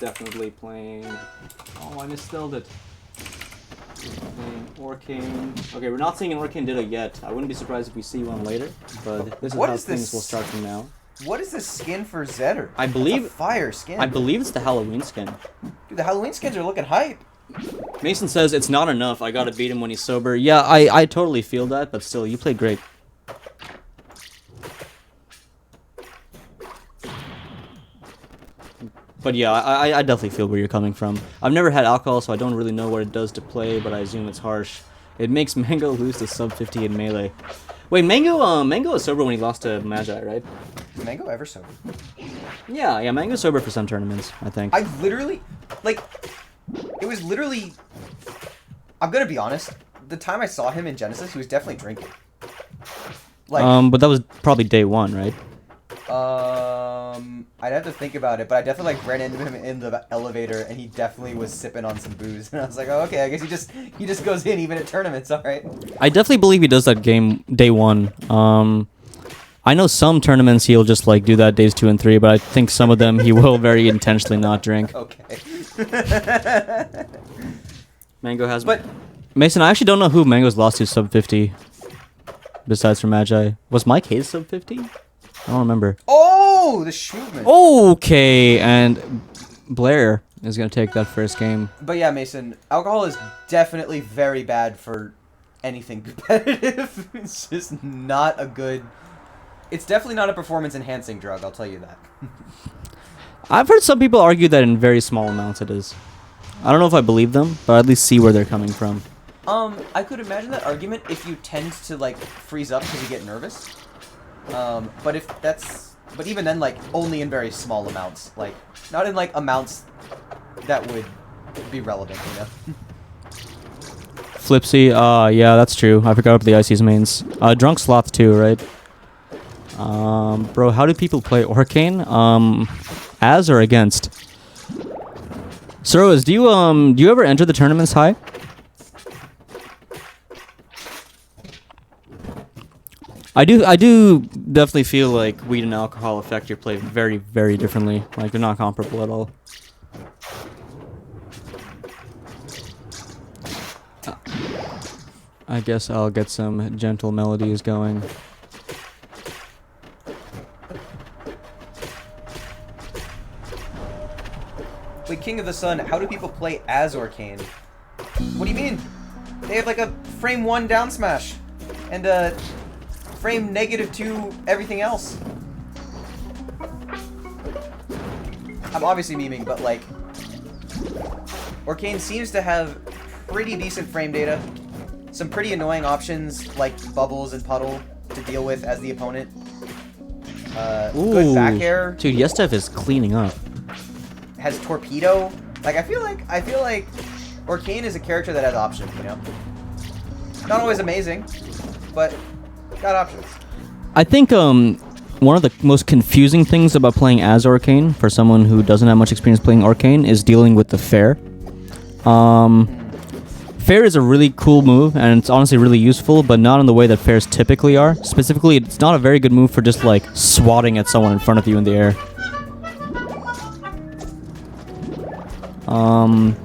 definitely playing... Oh, I misspelled it. Playing Orcane. Okay, we're not seeing an Orcane Ditto yet. I wouldn't be surprised if we see one later, but this is how things will start from now. What is this skin for Zetter? I believe... That's a fire skin. I believe it's the Halloween skin. Dude, the Halloween skins are looking hype. Mason says it's not enough. I gotta beat him when he's sober. Yeah, I totally feel that, but still, you played great. But yeah, I definitely feel where you're coming from. I've never had alcohol, so I don't really know what it does to play, but I assume it's harsh. It makes Mango lose to sub 50 in Melee. Wait, Mango was sober when he lost to Magi, right? Is Mango ever sober? Yeah, Mango's sober for some tournaments, I think. I literally, like, it was literally, I'm gonna be honest, the time I saw him in Genesis, he was definitely drinking. Like, but that was probably day one, right? I'd have to think about it, but I definitely like ran into him in the elevator, and he definitely was sipping on some booze, and I was like, oh, okay, I guess he just goes in even at tournaments, all right. I definitely believe he does that game day one. I know some tournaments he'll just like do that days 2 and 3, but I think some of them he will very intentionally not drink. Okay. Mango has, but Mason, I actually don't know who Mango's lost to sub 50. Besides from Magi, was Mike Hayes sub 50? I don't remember. Oh, the Schmoovement. Okay, and Blair is going to take that first game. But yeah, Mason, alcohol is definitely very bad for anything competitive. It's just not a good... It's definitely not a performance-enhancing drug, I'll tell you that. I've heard some people argue that in very small amounts it is. I don't know if I believe them, but I at least see where they're coming from. I could imagine that argument if you tend to, like, freeze up because you get nervous. But even then, like, only in very small amounts. Like, not in, like, amounts that would be relevant, you know? Flipsy, yeah, that's true. I forgot about the IC's mains. Drunk Sloth too, right? Bro, how do people play Orcane? As or against? Soros, do you ever enter the tournaments high? I do definitely feel like weed and alcohol affect your play very, very differently. Like, they're not comparable at all. I guess I'll get some gentle melodies going. Wait, King of the Sun, how do people play as Orcane? What do you mean? They have like a frame 1 down smash. And a frame -2 everything else. I'm obviously memeing, but like... Orcane seems to have pretty decent frame data. Some pretty annoying options like Bubbles and Puddle to deal with as the opponent. Good back air. Dude, Yesdef is cleaning up. Has Torpedo. Like, I feel like Orcane is a character that has options, you know? Not always amazing, but got options. I think one of the most confusing things about playing as Orcane, for someone who doesn't have much experience playing Orcane, is dealing with the Fair. Fair is a really cool move, and it's honestly really useful, but not in the way that Fairs typically are. Specifically, it's not a very good move for just, like, swatting at someone in front of you in the air.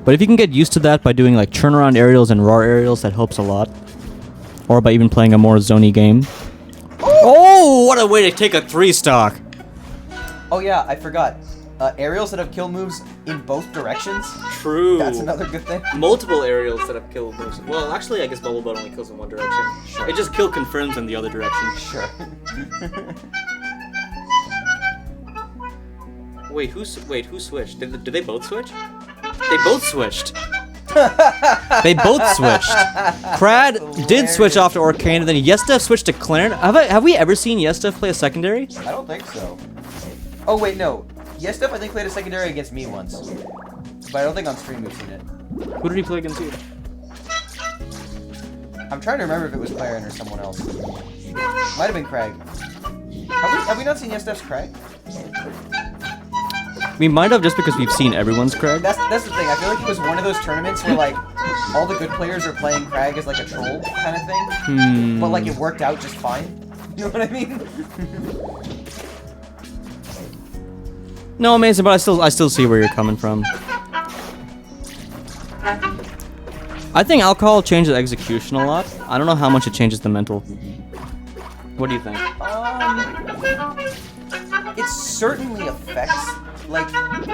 But if you can get used to that by doing, like, turnaround aerials and raw aerials, that helps a lot. Or by even playing a more zony game. Oh, what a way to take a 3-stock! Oh yeah, I forgot. Aerials that have kill moves in both directions. True. That's another good thing. Multiple aerials that have kill moves. Well, actually, I guess Bubble Butt only kills in one direction. Sure. It just kill confirms in the other direction. Sure. Wait, who switched? Did they both switch? They both switched. They both switched. kRAD did switch off to Orcane, and then Yesdef switched to Clarence. Have we ever seen Yesdef play a secondary? I don't think so. Oh wait, no. Yesdef I think played a secondary against me once, but I don't think on stream we've seen it. Who did he play against you? I'm trying to remember if it was Claren or someone else. Might have been Craig. Have we not seen Yesdef's Craig? We might have, just because we've seen everyone's kRAD. That's the thing. I feel like it was one of those tournaments where like all the good players are playing Crag as like a troll kind of thing, but like it worked out just fine. You know what I mean? No, Mason, but I still see where you're coming from. I think alcohol changes execution a lot. I don't know how much it changes the mental. What do you think? It certainly affects like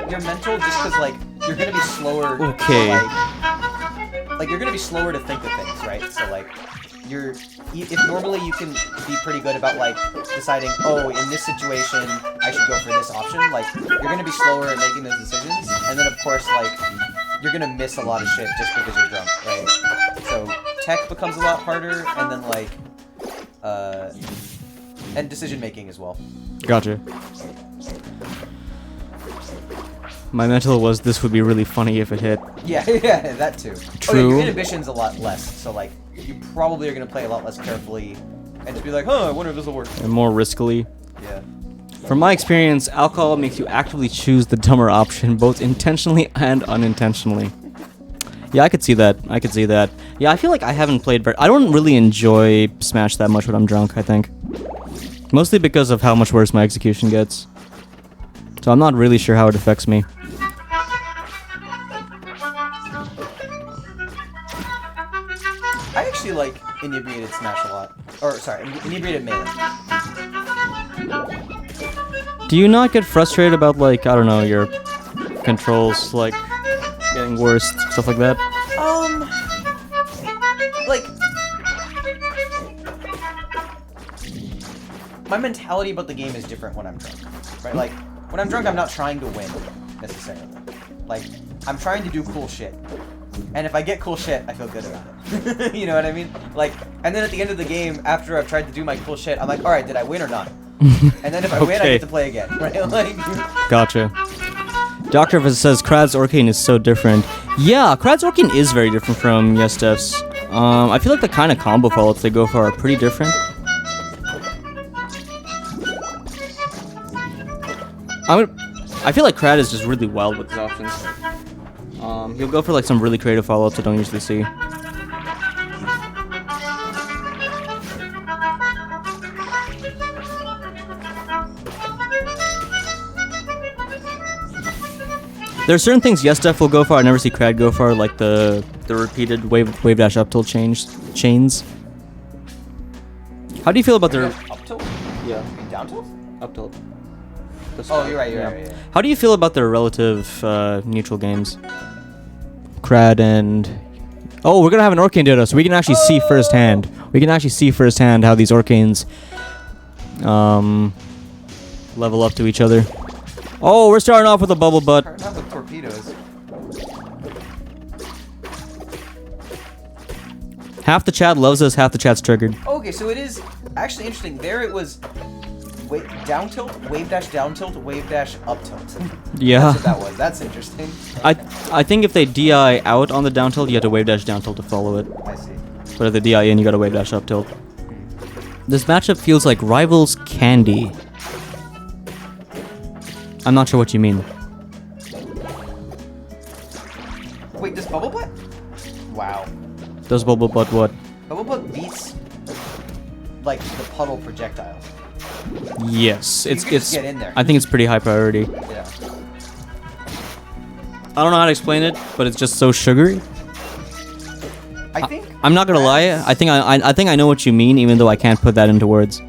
your mental, just because like you're gonna be slower. Okay. Like you're gonna be slower to think of things, right? So like if normally you can be pretty good about like deciding, oh, in this situation I should go for this option. Like you're gonna be slower at making those decisions, and then of course like you're gonna miss a lot of shit just because you're drunk, right? So tech becomes a lot harder, and then like and decision making as well. Gotcha. My mental was this would be really funny if it hit. Yeah, yeah, that too. True. Oh, yeah, your inhibition's a lot less, so like you probably are gonna play a lot less carefully, and just be like, huh, I wonder if this will work. And more riskily. Yeah. From my experience, alcohol makes you actively choose the dumber option, both intentionally and unintentionally. Yeah, I could see that. I could see that. Yeah, I feel like I haven't played I don't really enjoy Smash that much when I'm drunk, I think. Mostly because of how much worse my execution gets. So I'm not really sure how it affects me. I actually like inebriated Smash a lot. Or, sorry, inebriated Melee. Do you not get frustrated about, like, I don't know, your controls, like, getting worse, stuff like that? Like, my mentality about the game is different when I'm drunk, right? Like, when I'm drunk, I'm not trying to win, necessarily. Like, I'm trying to do cool shit. And if I get cool shit, I feel good about it. You know what I mean? Like, and then at the end of the game, after I've tried to do my cool shit, I'm like, alright, did I win or not? And then if I win, I get to play again, right? Like, gotcha. Dr. says kRAD's Orcane is so different. Yeah, kRAD's Orcane is very different from yesdef's. I feel like the kind of combo follow-ups they go for are pretty different. I feel like kRAD is just really wild with his options. He'll go for like some really creative follow-ups I don't usually see. There are certain things yesdef will go for I never see kRAD go for, like the repeated wave dash up tilt chains. How do you feel about their up tilt? Yeah. Down tilt? Up tilt. Oh, you're right, you're right. Yeah. How do you feel about their relative neutral games? kRAD and... Oh, we're gonna have an Orcane data, so we can actually see firsthand. We can actually see firsthand how these Orcanes level up to each other. Oh, we're starting off with a bubble butt. Starting off with torpedoes. Half the chat loves us, half the chat's triggered. Okay, so it is actually interesting. There it was down tilt, wave dash down tilt, wave dash up tilt. Yeah. That's what that was. That's interesting. I think if they DI out on the down tilt, you have to wave dash down tilt to follow it. I see. But if they DI in, you gotta wave dash up tilt. This matchup feels like Rivals Candy. I'm not sure what you mean. Wait, does Bubble Butt? Wow. Does Bubble Butt what? Bubble Butt beats like the puddle projectile. Yes, You can just get in there. I think it's pretty high priority. Yeah. I don't know how to explain it, but it's just so sugary. I think I'm not gonna lie. I think I know what you mean, even though I can't put that into words.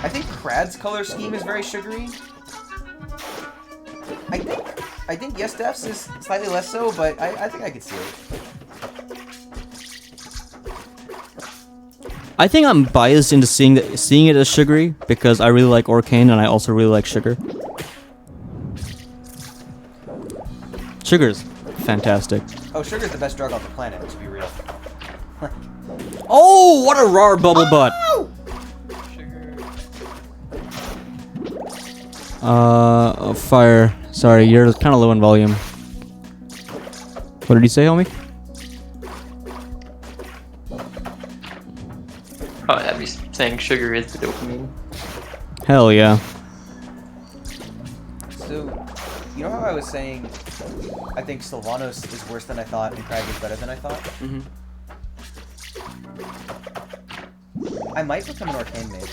I think kRAD's color scheme is very sugary. I think yesdef's is slightly less so, but I think I could see it. I think I'm biased into seeing it as sugary because I really like Orcane and I also really like sugar. Sugar's fantastic. Oh, sugar's the best drug on the planet, to be real. Oh, what a raw bubble butt! Fire. Sorry, you're kind of low in volume. What did he say, homie? Oh, that'd be saying sugar is the dopamine. Hell yeah. So, you know how I was saying I think Sylvanos is worse than I thought and kRAD is better than I thought? Mm-hmm. I might become an Orcane main.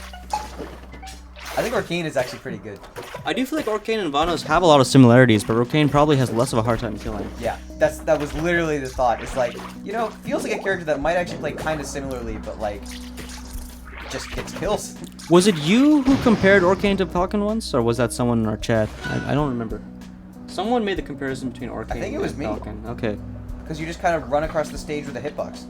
I think Orcane is actually pretty good. I do feel like Orcane and Vanos have a lot of similarities, but Orcane probably has less of a hard time killing. Yeah, that was literally the thought. It's like, you know, feels like a character that might actually play kind of similarly, but like, just gets kills. Was it you who compared Orcane to Falcon once, or was that someone in our chat? I don't remember. Someone made the comparison between Orcane think it was and me. Falcon. Okay. Because you just kind of run across the stage with a hitbox.